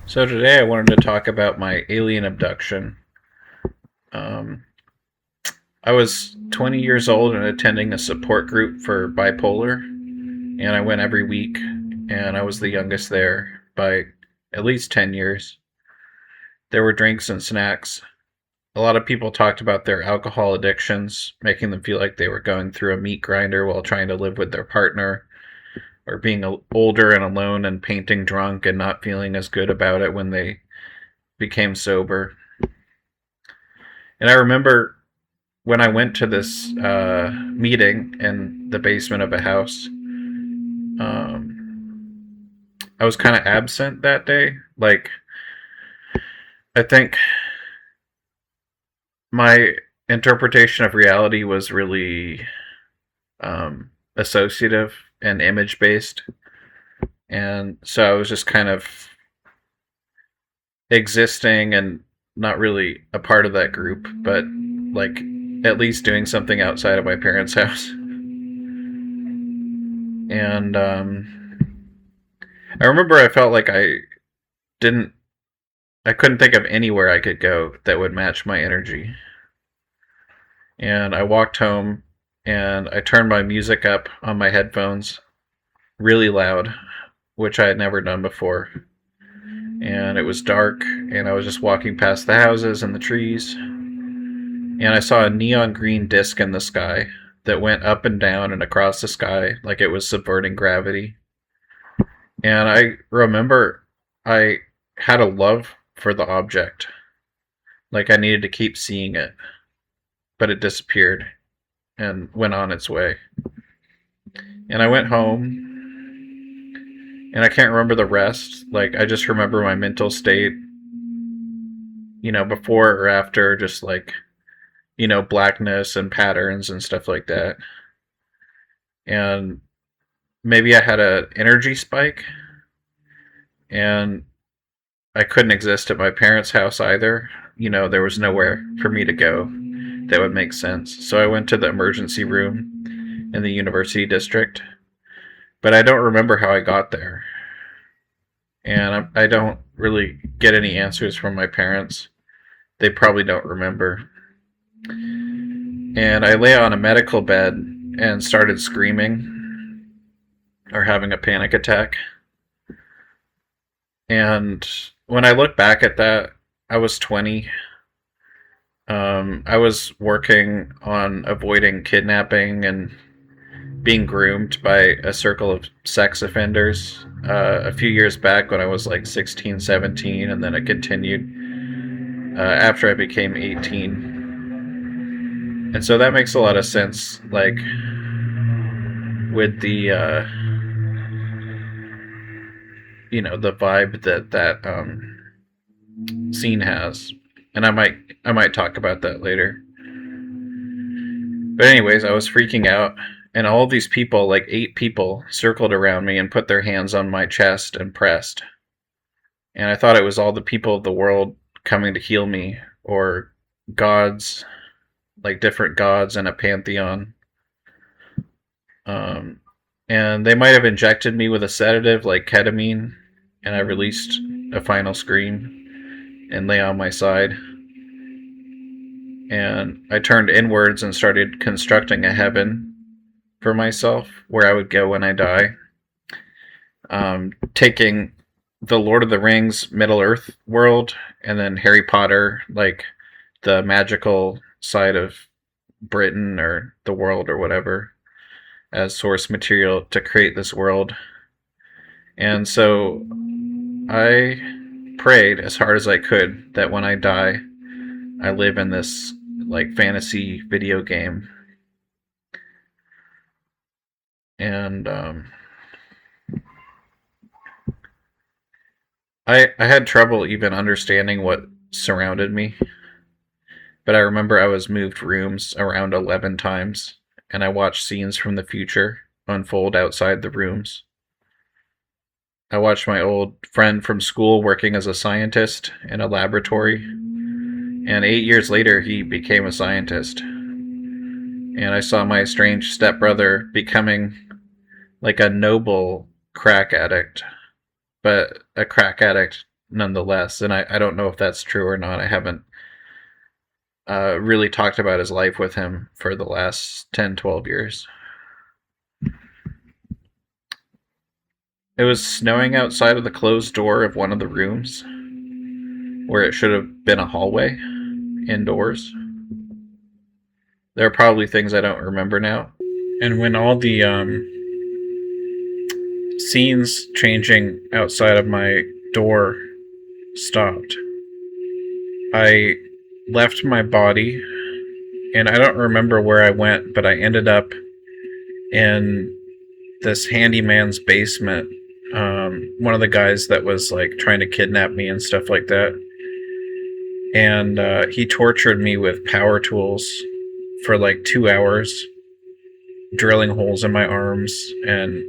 So today I wanted to talk about my alien abduction. Um, I was 20 years old and attending a support group for bipolar, and I went every week, and I was the youngest there by at least 10 years. There were drinks and snacks. A lot of people talked about their alcohol addictions, making them feel like they were going through a meat grinder while trying to live with their partner, or being older and alone and painting drunk and not feeling as good about it when they became sober. And I remember when I went to this meeting in the basement of a house, I was kind of absent that day. Like, I think my interpretation of reality was really associative and image based. And so I was just kind of existing and not really a part of that group, but like at least doing something outside of my parents' house. And I remember I felt like didn't, I couldn't think of anywhere I could go that would match my energy. And I walked home and I turned my music up on my headphones really loud, which I had never done before. And it was dark, and I was just walking past the houses and the trees. And I saw a neon green disc in the sky that went up and down and across the sky like it was subverting gravity. And I remember I had a love for the object. Like I needed to keep seeing it. But it disappeared and went on its way. And I went home and I can't remember the rest. Like I just remember my mental state, before or after, just like, blackness and patterns and stuff like that. And maybe I had an energy spike and I couldn't exist at my parents' house either. There was nowhere for me to go that would make sense. So I went to the emergency room in the university district, but I don't remember how I got there. And I don't really get any answers from my parents. They probably don't remember. And I lay on a medical bed and started screaming or having a panic attack. And when I look back at that, I was 20. I was working on avoiding kidnapping and being groomed by a circle of sex offenders a few years back when I was like 16, 17, and then it continued after I became 18. And so that makes a lot of sense, like with the vibe that scene has. And I might talk about that later. But anyways, I was freaking out, and all of these people, like 8 people, circled around me and put their hands on my chest and pressed. And I thought it was all the people of the world coming to heal me, or gods, like different gods in a pantheon. And they might have injected me with a sedative like ketamine, and I released a final scream and lay on my side. And I turned inwards and started constructing a heaven for myself where I would go when I die. Taking the Lord of the Rings Middle Earth world and then Harry Potter, like the magical side of Britain or the world or whatever, as source material to create this world. And so I prayed as hard as I could that when I die, I live in this like fantasy video game. And I had trouble even understanding what surrounded me. But I remember I was moved rooms around 11 times, and I watched scenes from the future unfold outside the rooms. I watched my old friend from school working as a scientist in a laboratory, and 8 years later he became a scientist. And I saw my estranged stepbrother becoming like a noble crack addict, but a crack addict nonetheless. And I don't know if that's true or not. I haven't really talked about his life with him for the last 10, 12 years. It was snowing outside of the closed door of one of the rooms where it should have been a hallway indoors. There are probably things I don't remember now. And when all the scenes changing outside of my door stopped, I left my body, and I don't remember where I went, but I ended up in this handyman's basement. One of the guys that was like trying to kidnap me and stuff like that. And he tortured me with power tools for like 2 hours, drilling holes in my arms and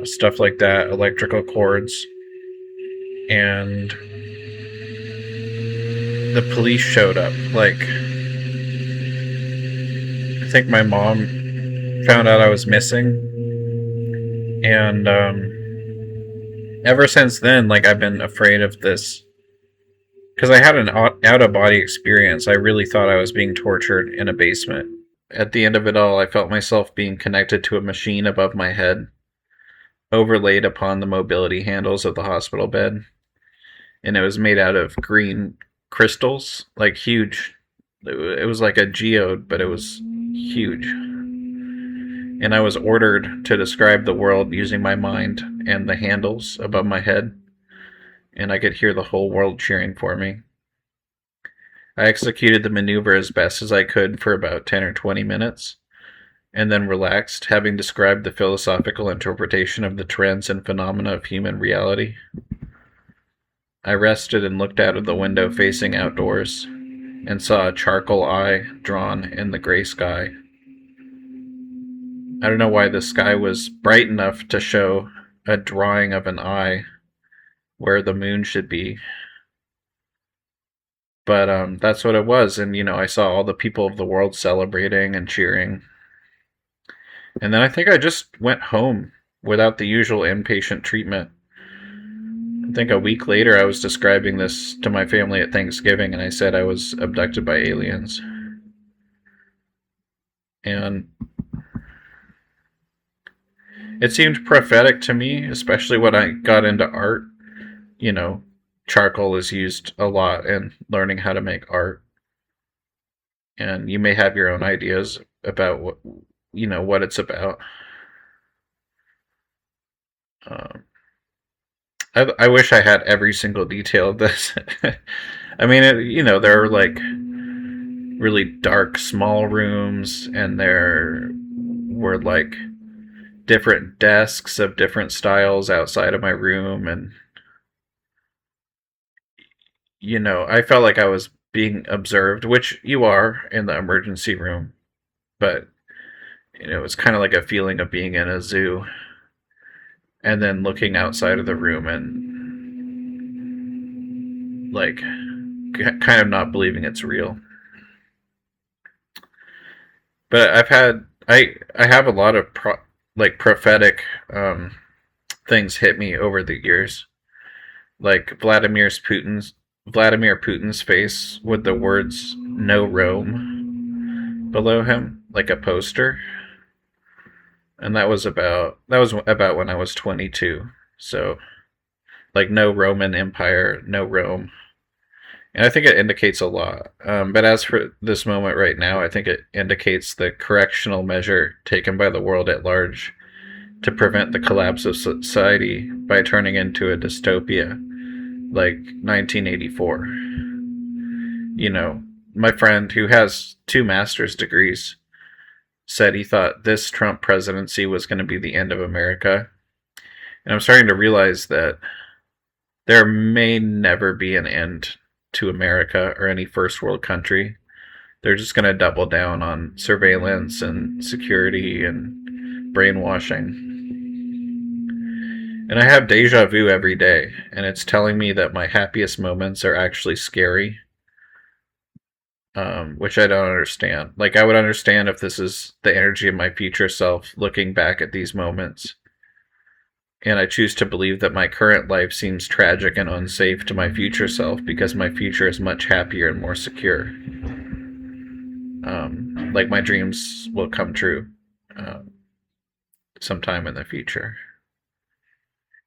stuff like that, electrical cords. And the police showed up. Like, I think my mom found out I was missing. And ever since then, like, I've been afraid of this. Because I had an out-of-body experience. I really thought I was being tortured in a basement. At the end of it all, I felt myself being connected to a machine above my head, overlaid upon the mobility handles of the hospital bed. And it was made out of green crystals, like huge. It was like a geode, but it was huge. And I was ordered to describe the world using my mind and the handles above my head. And I could hear the whole world cheering for me. I executed the maneuver as best as I could for about 10 or 20 minutes, and then relaxed, having described the philosophical interpretation of the trends and phenomena of human reality. I rested and looked out of the window facing outdoors, and saw a charcoal eye drawn in the gray sky. I don't know why the sky was bright enough to show a drawing of an eye where the moon should be. But that's what it was. And, I saw all the people of the world celebrating and cheering. And then I think I just went home without the usual inpatient treatment. I think a week later I was describing this to my family at Thanksgiving, and I said I was abducted by aliens. And it seemed prophetic to me, especially when I got into art. Charcoal is used a lot in learning how to make art. And you may have your own ideas about what it's about. I wish I had every single detail of this. I mean, there are like really dark, small rooms, and there were like different desks of different styles outside of my room, and I felt like I was being observed, which you are in the emergency room, but it was kind of like a feeling of being in a zoo and then looking outside of the room and like kind of not believing it's real. But I have a lot of prophetic things hit me over the years, like Vladimir Putin's face with the words "No Rome" below him, like a poster. And that was about when I was 22. So, like, no Roman Empire, no Rome. And I think it indicates a lot. But as for this moment right now, I think it indicates the correctional measure taken by the world at large to prevent the collapse of society by turning into a dystopia, like 1984. My friend, who has 2 master's degrees, said he thought this Trump presidency was going to be the end of America. And I'm starting to realize that there may never be an end to America or any first world country. They're just going to double down on surveillance and security and brainwashing. And I have deja vu every day, and it's telling me that my happiest moments are actually scary. Which I don't understand. Like, I would understand if this is the energy of my future self looking back at these moments. And I choose to believe that my current life seems tragic and unsafe to my future self because my future is much happier and more secure. Like my dreams will come true sometime in the future.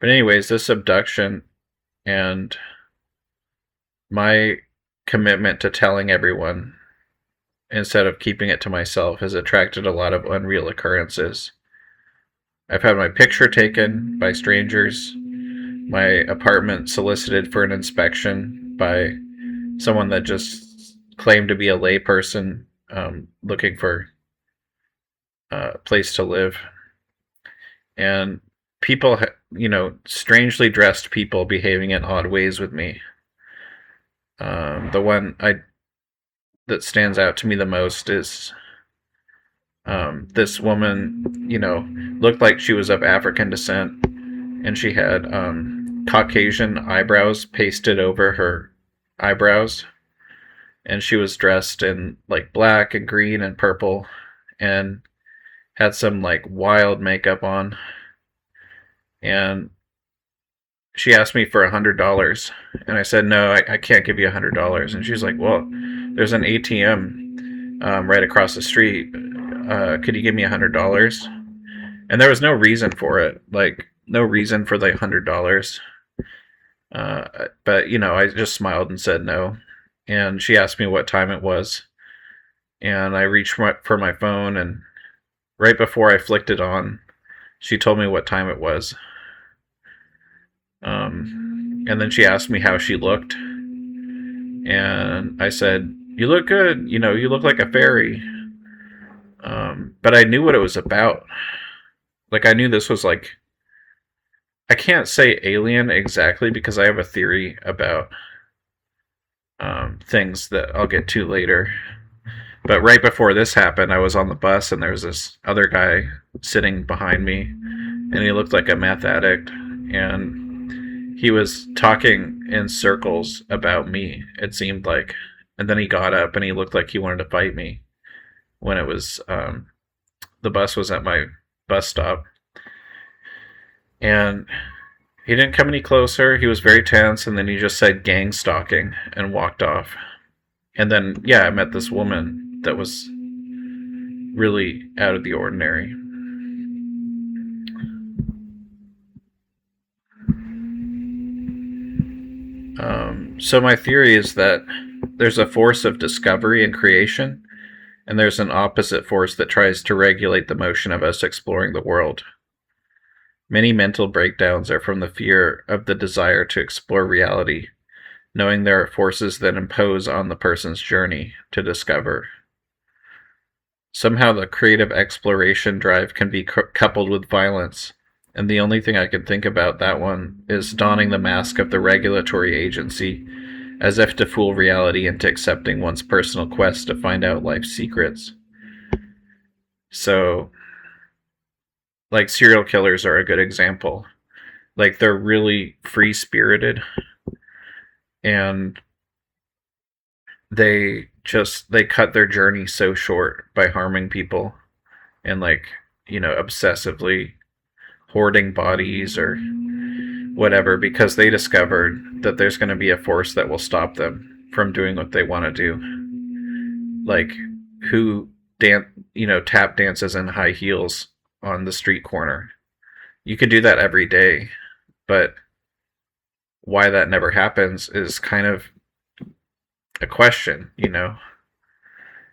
But anyways, this abduction and my commitment to telling everyone instead of keeping it to myself has attracted a lot of unreal occurrences. I've had my picture taken by strangers, my apartment solicited for an inspection by someone that just claimed to be a layperson looking for a place to live. And people, strangely dressed people behaving in odd ways with me. The one that stands out to me the most is this woman, looked like she was of African descent, and she had Caucasian eyebrows pasted over her eyebrows, and she was dressed in like black and green and purple, and had some like wild makeup on, and she asked me for $100, and I said no, I can't give you $100, and she's like, well, there's an ATM right across the street. Could you give me $100? And there was no reason for it, like no reason for the $100. But I just smiled and said no. And she asked me what time it was, and I reached for my phone, and right before I flicked it on, she told me what time it was. And then she asked me how she looked, and I said, "You look good. You look like a fairy." But I knew what it was about. Like, I knew this was like, I can't say alien exactly because I have a theory about things that I'll get to later. But right before this happened, I was on the bus, and there was this other guy sitting behind me, and he looked like a meth addict, and he was talking in circles about me, it seemed like. And then he got up, and he looked like he wanted to fight me when it was the bus was at my bus stop. And he didn't come any closer. He was very tense, and then he just said gang stalking and walked off. And then, yeah, I met this woman that was really out of the ordinary. So my theory is that there's a force of discovery and creation, and there's an opposite force that tries to regulate the motion of us exploring the world. Many mental breakdowns are from the fear of the desire to explore reality, knowing there are forces that impose on the person's journey to discover. Somehow the creative exploration drive can be coupled with violence, and the only thing I can think about that one is donning the mask of the regulatory agency, as if to fool reality into accepting one's personal quest to find out life's secrets. So, like, serial killers are a good example. Like, they're really free-spirited, and they cut their journey so short by harming people and, like, obsessively hoarding bodies or whatever, because they discovered that there's going to be a force that will stop them from doing what they want to do. Like, who tap dances in high heels on the street corner? You could do that every day, but why that never happens is kind of a question,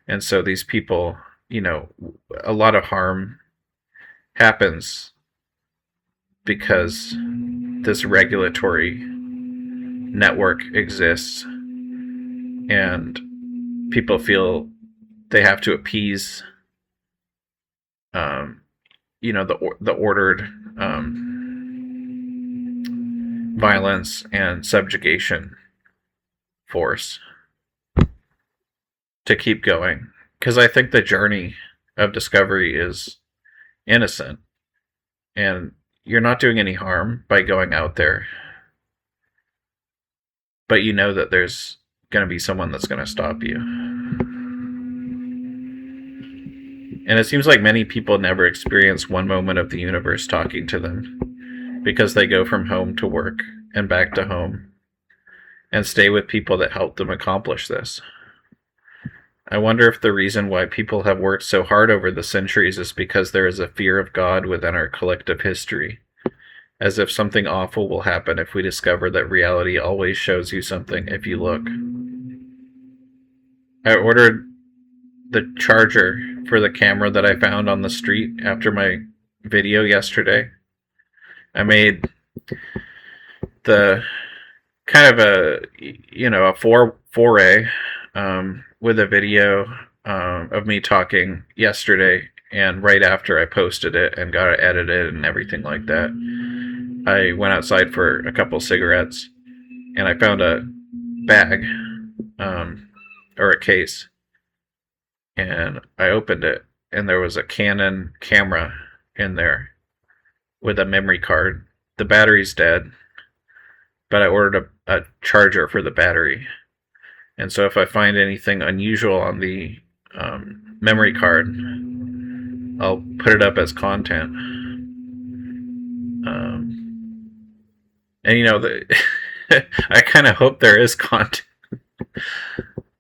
And so these people, a lot of harm happens because this regulatory network exists, and people feel they have to appease the ordered violence and subjugation force to keep going. Because I think the journey of discovery is innocent, and you're not doing any harm by going out there, but you know that there's going to be someone that's going to stop you. And it seems like many people never experience one moment of the universe talking to them, because they go from home to work and back to home and stay with people that helped them accomplish this. I wonder if the reason why people have worked so hard over the centuries is because there is a fear of God within our collective history, as if something awful will happen if we discover that reality always shows you something if you look. I ordered the charger for the camera that I found on the street after my video yesterday. I made the kind of a foray with a video of me talking yesterday, and right after I posted it and got it edited and everything like that, I went outside for a couple cigarettes, and I found a bag or a case, and I opened it, and there was a Canon camera in there with a memory card. The battery's dead, but I ordered a charger for the battery. And so if I find anything unusual on the memory card, I'll put it up as content. And I kind of hope there is content,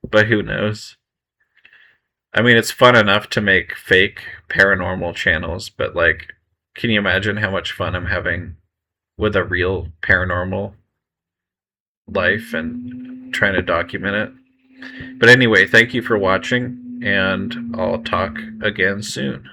but who knows? I mean, it's fun enough to make fake paranormal channels, but like, can you imagine how much fun I'm having with a real paranormal life and trying to document it? But anyway, thank you for watching, and I'll talk again soon.